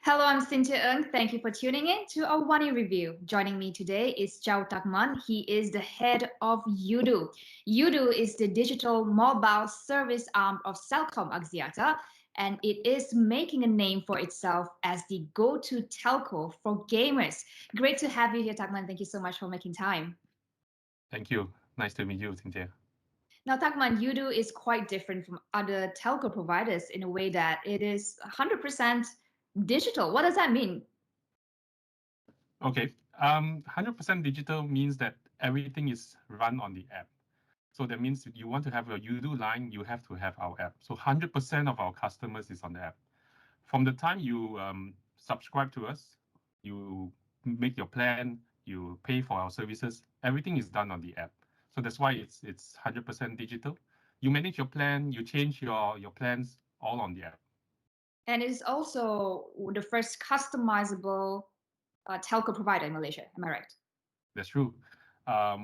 Hello, I'm Cynthia Ng. Thank you for tuning in to AWANI Review. Joining me today is Chow Takman. He is the head of Yoodo. Yoodo is the digital mobile service arm of Celcom Axiata, and it is making a name for itself as the go-to telco for gamers. Great to have you here, Takman. Thank you so much for making time. Thank you. Nice to meet you, Cynthia. Now, Takman, Yoodo is quite different from other telco providers in a way that it is 100% digital. What does that mean? Okay. 100% digital means that everything is run on the app. So that means if you want to have a Yoodo line, you have to have our app. So 100% of our customers is on the app. From the time you subscribe to us, you make your plan, you pay for our services, everything is done on the app. So that's why it's 100% digital. You manage your plan, you change your plans all on the app. And it is also the first customizable telco provider in Malaysia. Am I right? That's true.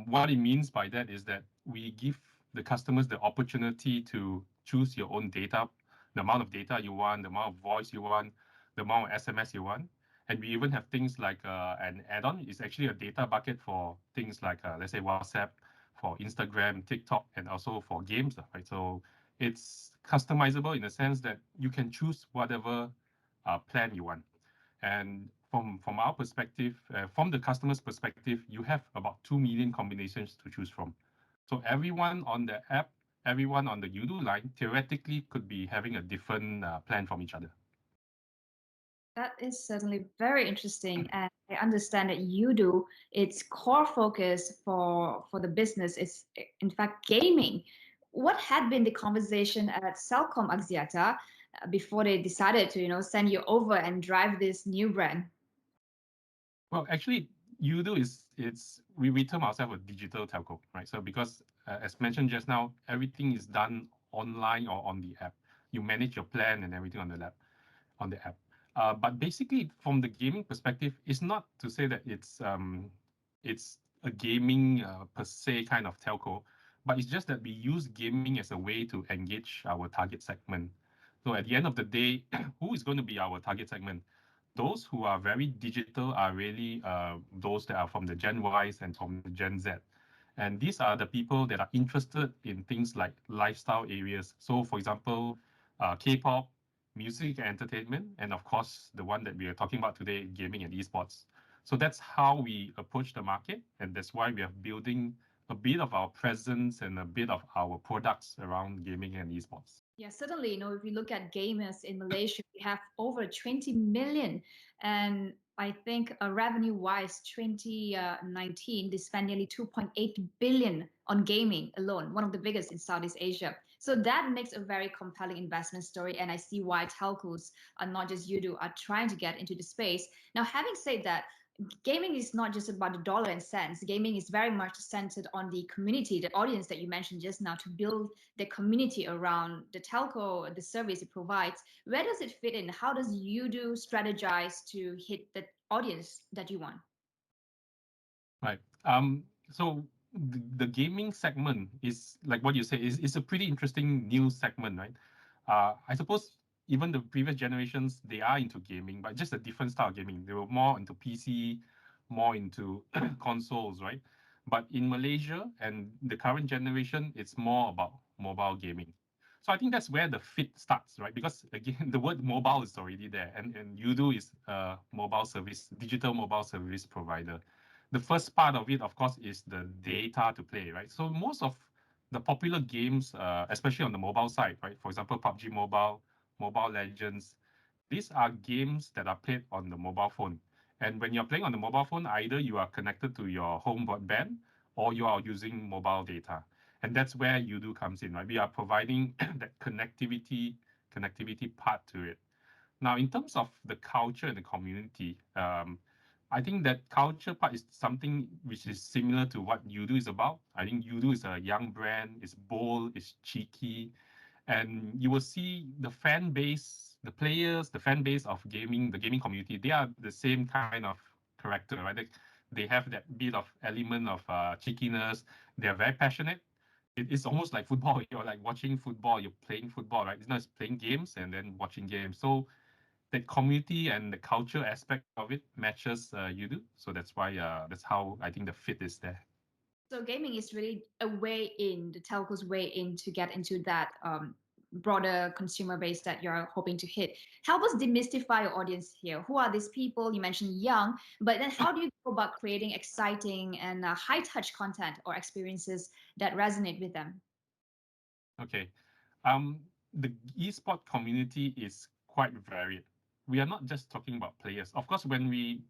What it means by that is that we give the customers the opportunity to choose your own data, the amount of data you want, the amount of voice you want, the amount of SMS you want. And we even have things like an add-on. It's actually a data bucket for things like, let's say, WhatsApp, for Instagram, TikTok, and also for games, right? So it's customizable in the sense that you can choose whatever plan you want. And from our perspective, from the customer's perspective, you have about 2 million combinations to choose from. So everyone on the app, everyone on the Yoodo line, theoretically could be having a different plan from each other. That is certainly very interesting. And I understand that you do its core focus for the business is in fact gaming. What had been the conversation at Celcom Axiata before they decided to, send you over and drive this new brand? Well, actually, Yoodo we term ourselves a digital telco, right? So because as mentioned just now, everything is done online or on the app. You manage your plan and everything on the app. But basically, from the gaming perspective, it's not to say that it's a gaming per se kind of telco, but it's just that we use gaming as a way to engage our target segment. So at the end of the day, who is going to be our target segment? Those who are very digital are really those that are from the Gen Ys and from the Gen Z. And these are the people that are interested in things like lifestyle areas. So, for example, K-pop, music and entertainment, and of course, the one that we are talking about today, gaming and esports. So that's how we approach the market, and that's why we are building a bit of our presence and a bit of our products around gaming and esports. Yeah, certainly. If you look at gamers in Malaysia, we have over 20 million. And I think revenue-wise, 2019, they spent nearly 2.8 billion on gaming alone, one of the biggest in Southeast Asia. So that makes a very compelling investment story. And I see why telcos, not just you do, are trying to get into the space. Now, having said that, gaming is not just about the dollar and cents. Gaming is very much centered on the community, the audience that you mentioned just now, to build the community around the telco, the service it provides. Where does it fit in? How does you do strategize to hit the audience that you want? Right. So the gaming segment is like what you say is a pretty interesting new segment, right? I suppose even the previous generations they are into gaming, but just a different style of gaming. They were more into PC, more into consoles, right? But in Malaysia and the current generation, it's more about mobile gaming. So I think that's where the fit starts, right? Because again, the word mobile is already there, and Yoodo is a mobile service, digital mobile service provider. The first part of it, of course, is the data to play, right? So most of the popular games, especially on the mobile side, right? For example, PUBG Mobile, Mobile Legends, these are games that are played on the mobile phone. And when you're playing on the mobile phone, either you are connected to your home broadband or you are using mobile data. And that's where Yoodo comes in, right? We are providing that connectivity part to it. Now, in terms of the culture and the community, I think that culture part is something which is similar to what Yoodo is about. I think Yoodo is a young brand, it's bold, it's cheeky, and you will see the fan base, the players, the fan base of gaming, the gaming community, they are the same kind of character, right? They have that bit of element of cheekiness. They are very passionate. It's almost like football. You're like watching football, you're playing football, right? It's not just playing games and then watching games. So the community and the culture aspect of it matches Yoodo. So that's how I think the fit is there. So gaming is really a way in, the telco's way in to get into that broader consumer base that you're hoping to hit. Help us demystify your audience here. Who are these people? You mentioned young, but then how do you go about creating exciting and high touch content or experiences that resonate with them? Okay. The esport community is quite varied. We are not just talking about players. Of course, when we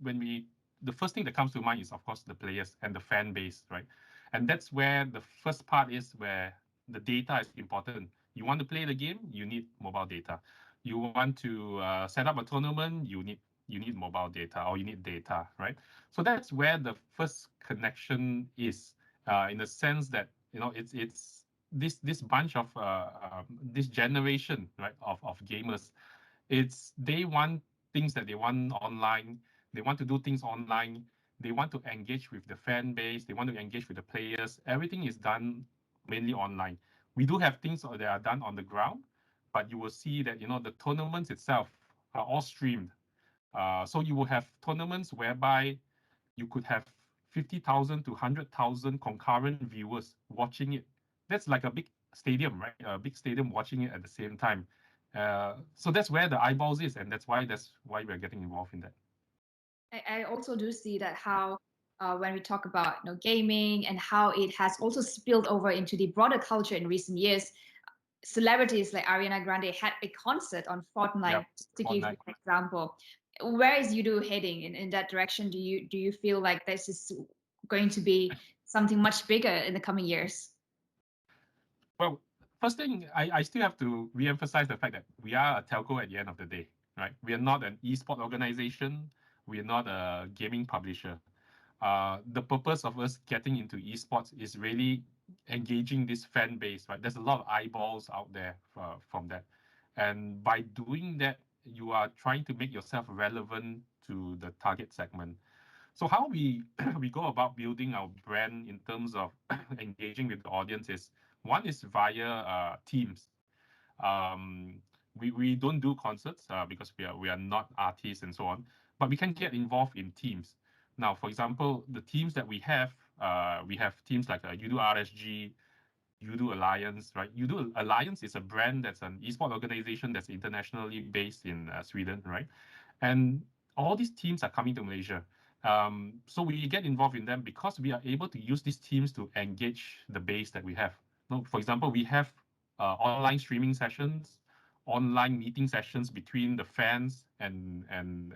the first thing that comes to mind is of course the players and the fan base, right? And that's where the first part is where the data is important. You want to play the game, you need mobile data. You want to set up a tournament, you need mobile data or you need data, right? So that's where the first connection is, in the sense that it's this bunch of this generation, right, of gamers. It's they want things that they want online. They want to do things online. They want to engage with the fan base. They want to engage with the players. Everything is done mainly online. We do have things that are done on the ground, but you will see that the tournaments itself are all streamed. So you will have tournaments whereby you could have 50,000 to 100,000 concurrent viewers watching it. That's like a big stadium, right? A big stadium watching it at the same time. So that's where the eyeballs is, and that's why we're getting involved in that. I also do see that how when we talk about gaming and how it has also spilled over into the broader culture in recent years, celebrities like Ariana Grande had a concert on Fortnite, Yep, to give you Fortnite. an example. Where is Yoodo heading in that direction? Do you feel like this is going to be something much bigger in the coming years? Well, first thing, I still have to re-emphasize the fact that we are a telco at the end of the day, right? We are not an esport organization. We are not a gaming publisher. The purpose of us getting into esports is really engaging this fan base, right? There's a lot of eyeballs out there from that. And by doing that, you are trying to make yourself relevant to the target segment. So how we we go about building our brand in terms of engaging with the audience is one is via teams. Um, we don't do concerts because we are not artists and so on, but we can get involved in teams. Now, for example, the teams that we have teams like Yoodo RSG, Yoodo Alliance, right? Yoodo Alliance is a brand that's an esport organization that's internationally based in Sweden, right? And all these teams are coming to Malaysia. So we get involved in them because we are able to use these teams to engage the base that we have. For example, we have online streaming sessions, online meeting sessions between the fans and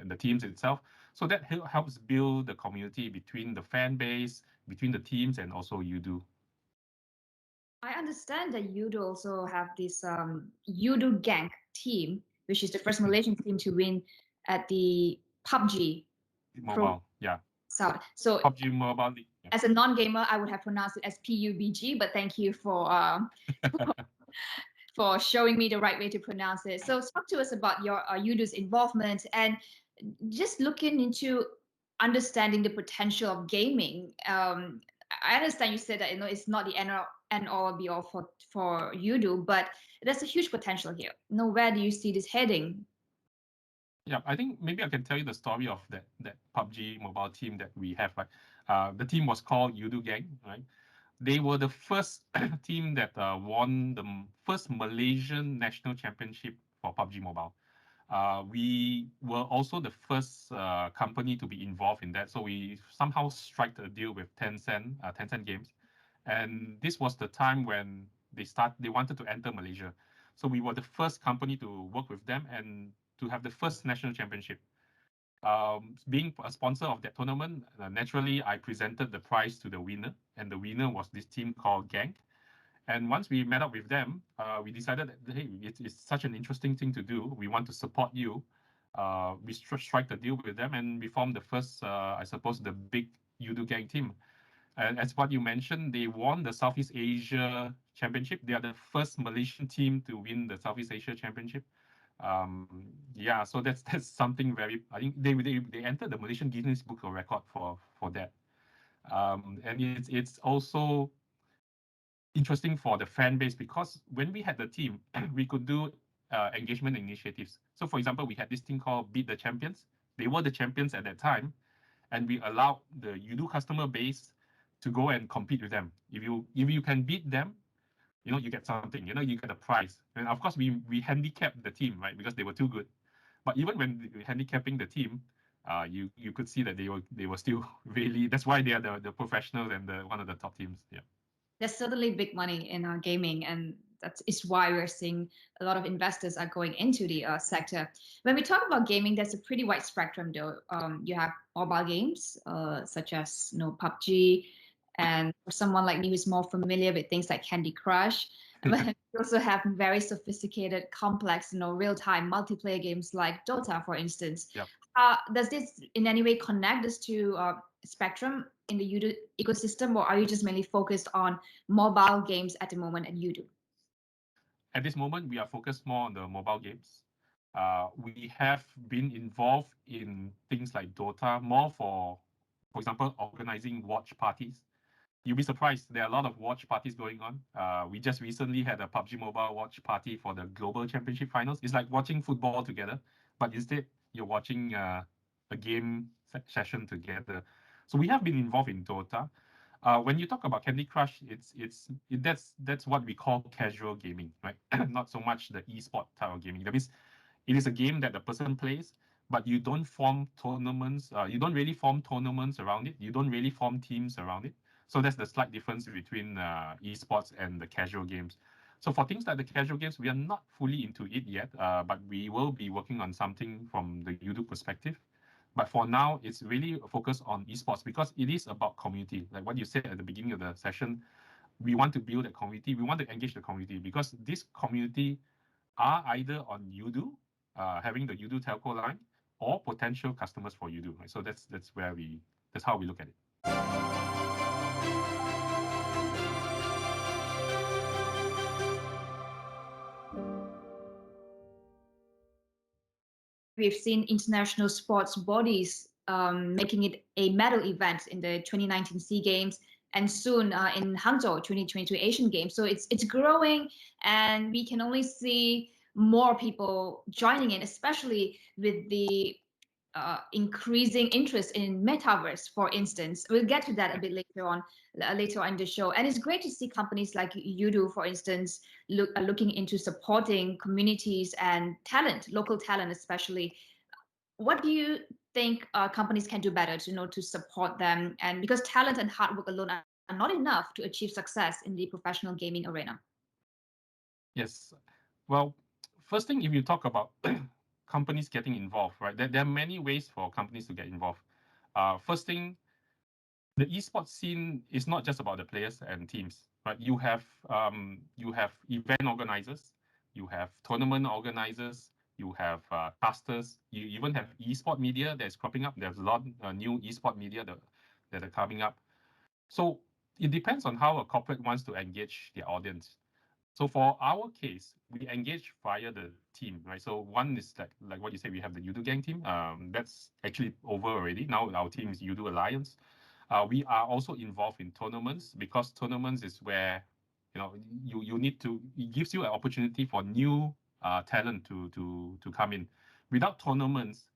the teams itself. So that helps build the community between the fan base, between the teams, and also Yoodo. I understand that Yoodo also have this Yoodo Gang team, which is the first Mm. Malaysian team to win at the PUBG Pro Mobile, yeah. South. So PUBG Mobile League. Yeah. as a non-gamer, I would have pronounced it as PUBG, but thank you for showing me the right way to pronounce it. So talk to us about your Yoodo's involvement and just looking into understanding the potential of gaming. I understand you said that it's not the end all be all for Yoodo, but there's a huge potential here. Where do you see this heading? Yeah, I think maybe I can tell you the story of that PUBG mobile team that we have. Right, the team was called Yoodo Gang. Right, they were the first team that won the first Malaysian national championship for PUBG Mobile. We were also the first company to be involved in that. So we somehow struck a deal with Tencent Games, and this was the time when they wanted to enter Malaysia. So we were the first company to work with them and to have the first national championship. Being a sponsor of that tournament, naturally I presented the prize to the winner, and the winner was this team called Gang. And once we met up with them, we decided that hey, it's such an interesting thing to do. We want to support you. We strike the deal with them, and we formed the first, I suppose, the big Yoodo Gang team. And as what you mentioned, they won the Southeast Asia Championship. They are the first Malaysian team to win the Southeast Asia Championship. Yeah, so that's something very. I think they entered the Malaysian Guinness Book of Record for that. And it's also interesting for the fan base because when we had the team, we could do engagement initiatives. So, for example, we had this thing called Beat the Champions. They were the champions at that time, and we allowed the Yoodo customer base to go and compete with them. If you can beat them, you get something. You get a prize. And of course, we handicapped the team, right, because they were too good. But even when handicapping the team, you could see that they were still really. That's why they are the professionals and one of the top teams. Yeah. There's certainly big money in gaming, and that is why we're seeing a lot of investors are going into the sector. When we talk about gaming, there's a pretty wide spectrum, though. You have mobile games, such as PUBG, and for someone like me who's more familiar with things like Candy Crush, but you also have very sophisticated, complex, real-time multiplayer games like Dota, for instance. Yep. Does this in any way connect this to spectrum in the Yoodo ecosystem, or are you just mainly focused on mobile games at the moment at Yoodo? At this moment, we are focused more on the mobile games. We have been involved in things like Dota, more for example, organizing watch parties. You'll be surprised. There are a lot of watch parties going on. We just recently had a PUBG Mobile watch party for the Global Championship Finals. It's like watching football together, but instead you're watching a game session together. So we have been involved in Dota. When you talk about Candy Crush, that's what we call casual gaming, right? Not so much the e-sport type of gaming. That means it is a game that the person plays, but you don't form tournaments. You don't really form tournaments around it. You don't really form teams around it. So that's the slight difference between esports and the casual games. So for things like the casual games, we are not fully into it yet, but we will be working on something from the Yoodo perspective. But for now, it's really focused on esports because it is about community. Like what you said at the beginning of the session, we want to build a community. We want to engage the community because this community are either on Yoodo, having the Yoodo telco line, or potential customers for Yoodo. Right? So that's how we look at it. We've seen international sports bodies making it a medal event in the 2019 SEA Games and soon in Hangzhou 2022 Asian Games. So it's growing, and we can only see more people joining in, especially with the increasing interest in metaverse, for instance. We'll get to that a bit later on in the show. And it's great to see companies like Yoodo, for instance, looking into supporting communities and talent, local talent especially. What do you think companies can do better to support them? And because talent and hard work alone are not enough to achieve success in the professional gaming arena. Yes. Well, first thing, if you talk about companies getting involved, right? There are many ways for companies to get involved. First thing, the esports scene is not just about the players and teams, right? You have event organizers, you have tournament organizers, you have casters, you even have esport media that's cropping up. There's a lot new esport media that are coming up. So it depends on how a corporate wants to engage their audience. So for our case, we engage via the team, right? So one is like what you say, we have the Yoodo Gang team. That's actually over already. Now our team is Yoodo Alliance. We are also involved in tournaments because tournaments is where you need to. It gives you an opportunity for new talent to come in. Without tournaments,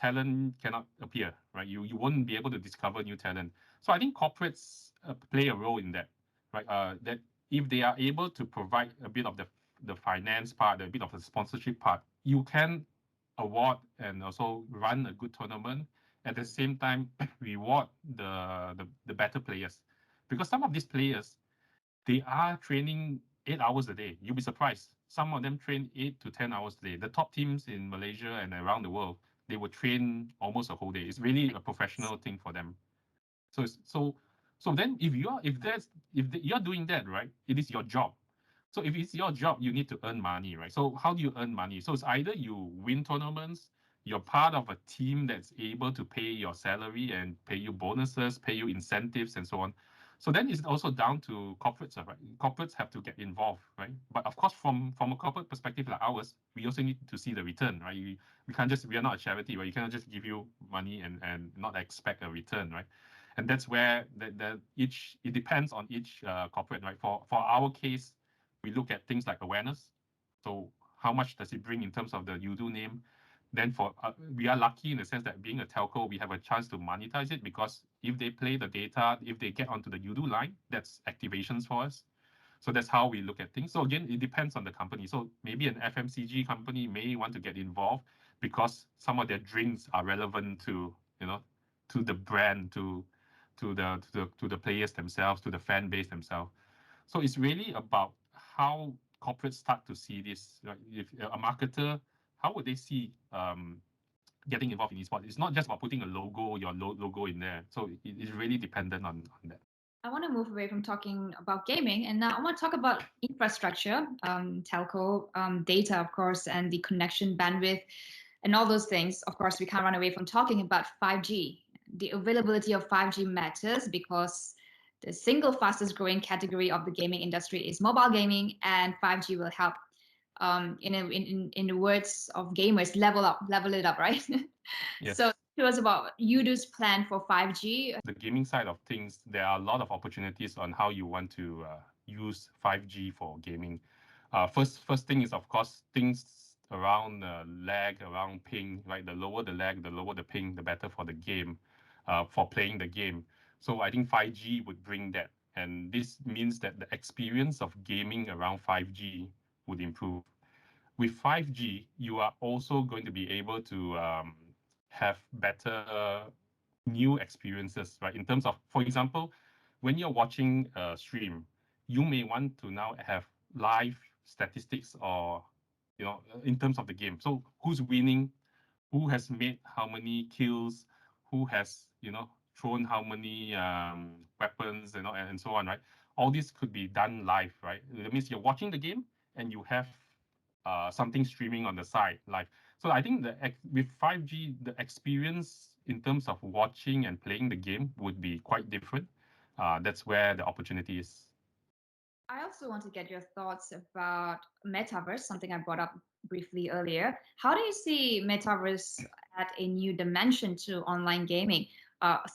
talent cannot appear, right? You won't be able to discover new talent. So I think corporates play a role in that, right? That if they are able to provide a bit of the finance part, a bit of the sponsorship part, you can award and also run a good tournament at the same time reward the better players, because some of these players, they are training 8 hours a day. You'll be surprised. Some of them train 8 to 10 hours a day. The top teams in Malaysia and around the world, they will train almost a whole day. It's really a professional thing for them. So then if you're doing that, right, it is your job. So if it's your job, you need to earn money, right? So how do you earn money? So it's either you win tournaments, you're part of a team that's able to pay your salary and pay you bonuses, pay you incentives, and so on. So then it's also down to corporates, right? Corporates have to get involved, right? But of course, from a corporate perspective like ours, we also need to see the return, right? We can't just, we are not a charity, right? You cannot just give you money and not expect a return, right? And that's where it depends on each corporate, right? For our case, we look at things like awareness. So how much does it bring in terms of the Yoodo name? Then we are lucky in the sense that being a telco, we have a chance to monetize it, because if they play the data, if they get onto the Yoodo line, that's activations for us. So that's how we look at things. So again, it depends on the company. So maybe an FMCG company may want to get involved because some of their drinks are relevant to, to the brand, to the players themselves, to the fan base themselves. So it's really about how corporates start to see this. Right? If a marketer, how would they see getting involved in esports? It's not just about putting a logo, your logo in there. So it is really dependent on that. I want to move away from talking about gaming, and now I want to talk about infrastructure, telco, data, of course, and the connection bandwidth, and all those things. Of course, we can't run away from talking about 5G. The availability of 5G matters because the single fastest growing category of the gaming industry is mobile gaming, and 5G will help. In the words of gamers, level it up, right? Yes. So it was about Yoodo's plan for 5G. The gaming side of things, there are a lot of opportunities on how you want to use 5G for gaming. First thing is, of course, things around lag, around ping, right? The lower the lag, the lower the ping, the better for the game, for playing the game. So I think 5G would bring that. And this means that the experience of gaming around 5G would improve. With 5G, you are also going to be able to have better new experiences, right? In terms of, for example, when you're watching a stream, you may want to now have live statistics, or, in terms of the game. So who's winning, who has made how many kills, who has, thrown how many weapons, and so on, right? All this could be done live, right? That means you're watching the game and you have something streaming on the side live. So I think with 5G, the experience in terms of watching and playing the game would be quite different. That's where the opportunity is. I also want to get your thoughts about metaverse, something I brought up briefly earlier. How do you see metaverse add a new dimension to online gaming?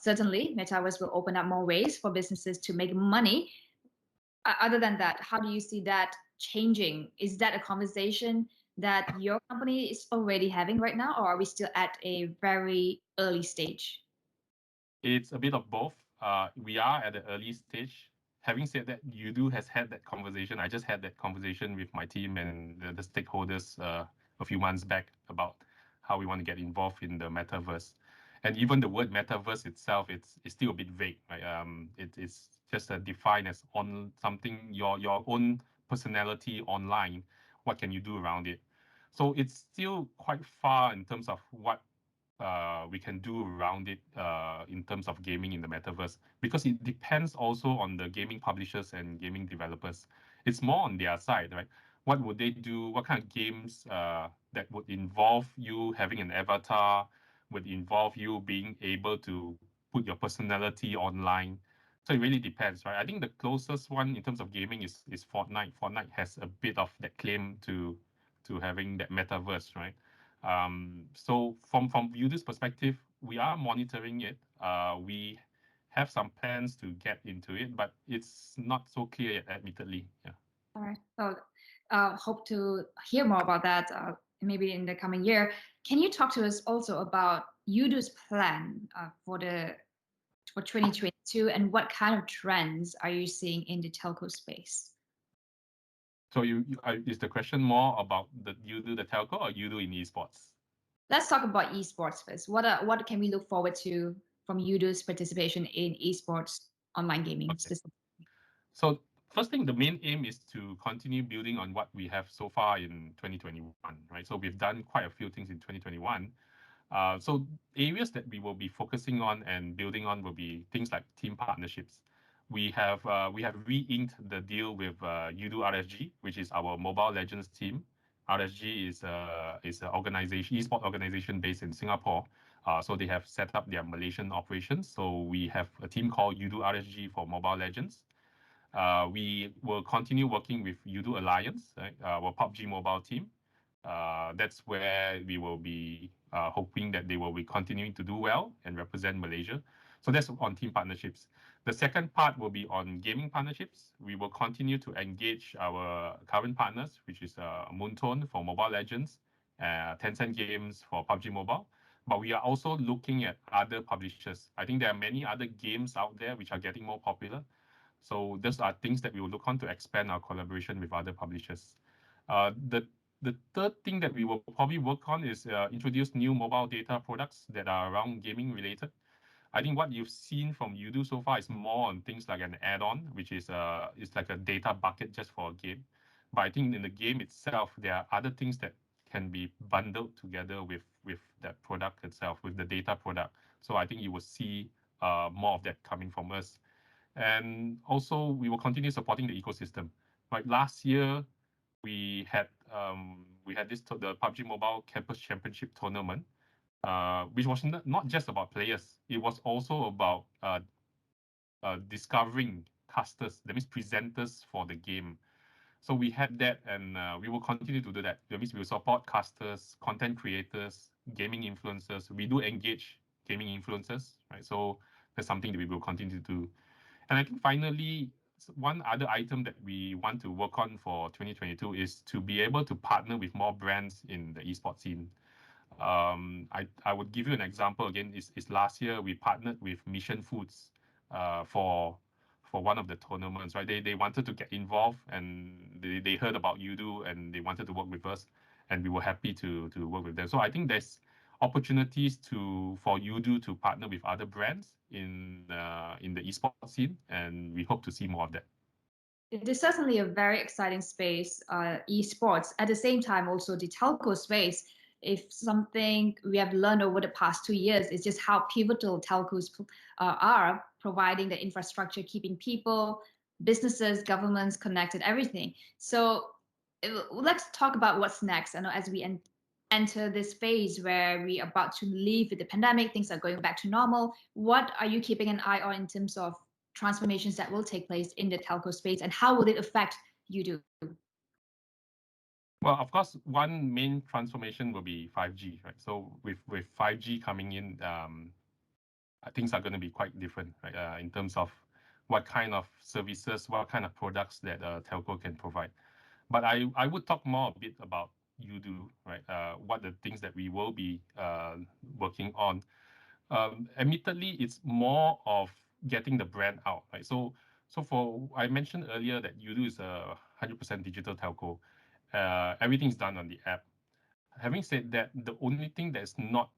Certainly, metaverse will open up more ways for businesses to make money. Other than that, how do you see that changing? Is that a conversation that your company is already having right now, or are we still at a very early stage? It's a bit of both. We are at the early stage. Having said that, Yoodo has had that conversation. I just had that conversation with my team and the stakeholders a few months back about how we want to get involved in the metaverse. And even the word metaverse itself, it's still a bit vague. Right? It's just defined as on something, your own personality online. What can you do around it? So it's still quite far in terms of what we can do around it in terms of gaming in the metaverse, because it depends also on the gaming publishers and gaming developers. It's more on their side, right? What would they do? What kind of games that would involve you having an avatar, would involve you being able to put your personality online? So it really depends, right? I think the closest one in terms of gaming is Fortnite. Fortnite has a bit of that claim to having that metaverse, right? So from Yoodo's perspective, we are monitoring it. We have some plans to get into it, but it's not so clear yet, admittedly. Yeah. All right. So, hope to hear more about that maybe in the coming year. Can you talk to us also about Yoodo's plan for 2022, and what kind of trends are you seeing in the telco space? So is the question more about the Yoodo the telco, or Yoodo in esports? Let's talk about esports first. What can we look forward to from Yoodo's participation in esports online gaming specifically? So first thing, the main aim is to continue building on what we have so far in 2021, right? So we've done quite a few things in 2021. So areas that we will be focusing on and building on will be things like team partnerships. We have re-inked the deal with Yoodo RSG, which is our Mobile Legends team. RSG is an organization, esports organization based in Singapore. So they have set up their Malaysian operations. So we have a team called Yoodo RSG for Mobile Legends. We will continue working with Yoodo Alliance, right? Our PUBG Mobile team. That's where we will be hoping that they will be continuing to do well and represent Malaysia. So that's on team partnerships. The second part will be on gaming partnerships. We will continue to engage our current partners, which is Moonton for Mobile Legends, Tencent Games for PUBG Mobile. But we are also looking at other publishers. I think there are many other games out there which are getting more popular. So those are things that we will look on to expand our collaboration with other publishers. The third thing that we will probably work on is introduce new mobile data products that are around gaming related. I think what you've seen from Yoodo so far is more on things like an add-on, which is like a data bucket just for a game. But I think in the game itself, there are other things that can be bundled together with that product itself, with the data product. So I think you will see more of that coming from us. And also, we will continue supporting the ecosystem. Like last year, we had the PUBG Mobile Campus Championship tournament, which was not just about players. It was also about discovering casters, that means presenters for the game. So we had that, and we will continue to do that. That means we will support casters, content creators, gaming influencers. We do engage gaming influencers, right? So that's something that we will continue to do. And I think finally, one other item that we want to work on for 2022 is to be able to partner with more brands in the esports scene. I would give you an example again. Is last year we partnered with Mission Foods for one of the tournaments, right? They wanted to get involved, and they heard about Yoodo and they wanted to work with us, and we were happy to work with them. So I think there's opportunities for Yoodo to partner with other brands in the esports scene, and we hope to see more of that. It is certainly a very exciting space, esports. At the same time, also the telco space. If something we have learned over the past 2 years is just how pivotal telcos are, providing the infrastructure, keeping people, businesses, governments connected, everything. So let's talk about what's next. I know as we enter this phase where we are about to leave with the pandemic, things are going back to normal. What are you keeping an eye on in terms of transformations that will take place in the telco space, and how will it affect Yoodo? Well, of course, one main transformation will be 5G, right? So with 5G coming in, things are going to be quite different, right? In terms of what kind of services, what kind of products that telco can provide. But I would talk more a bit about Yoodo, right? What the things that we will be working on. Admittedly, it's more of getting the brand out, right? So I mentioned earlier that Yoodo is a 100% digital telco. Everything is done on the app. Having said that, the only thing that's not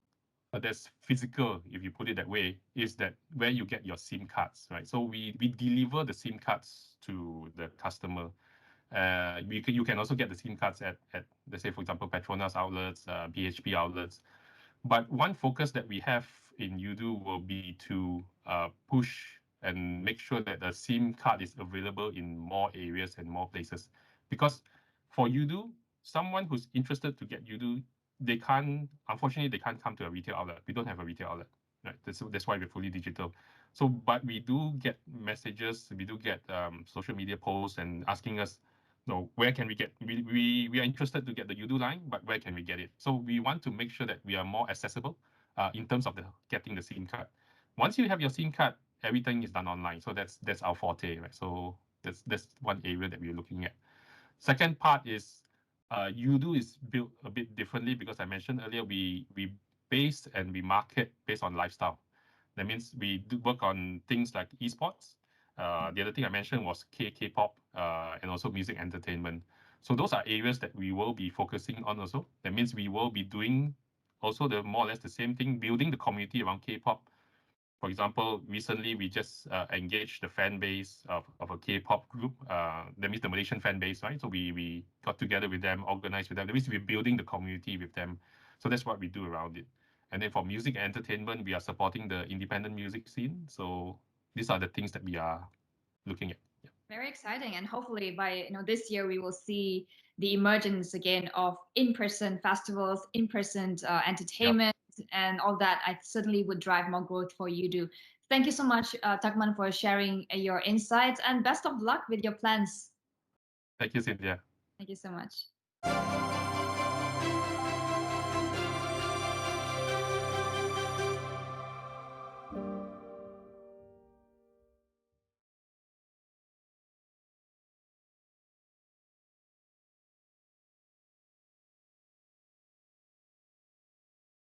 that's physical, if you put it that way, is that where you get your SIM cards, right? So we deliver the SIM cards to the customer. You can also get the SIM cards at let's say, for example, Petronas outlets, BHP outlets. But one focus that we have in Yoodo will be to push and make sure that the SIM card is available in more areas and more places. Because for Yoodo, someone who's interested to get Yoodo, unfortunately, they can't come to a retail outlet. We don't have a retail outlet, right? That's why we're fully digital. So, but we do get messages, we do get social media posts and asking us, where can we get, we are interested to get the Yoodo line, but where can we get it? So we want to make sure that we are more accessible in terms of getting the SIM card. Once you have your SIM card, everything is done online. So that's our forte, right? So that's one area that we're looking at. Second part is Yoodo is built a bit differently because I mentioned earlier we base and we market based on lifestyle. That means we do work on things like esports. The other thing I mentioned was K-pop and also music entertainment. So those are areas that we will be focusing on also. That means we will be doing also the more or less the same thing, building the community around K-pop. For example, recently we just engaged the fan base of a K-pop group. That means the Malaysian fan base, right? So we got together with them, organized with them. That means we're building the community with them. So that's what we do around it. And then for music and entertainment, we are supporting the independent music scene. So these are the things that we are looking at. Yeah. Very exciting, and hopefully by this year we will see the emergence again of in-person festivals, in-person entertainment, and all that. I certainly would drive more growth for Yoodo. Thank you so much, Takman, for sharing your insights, and best of luck with your plans. Thank you, Cynthia. Thank you so much.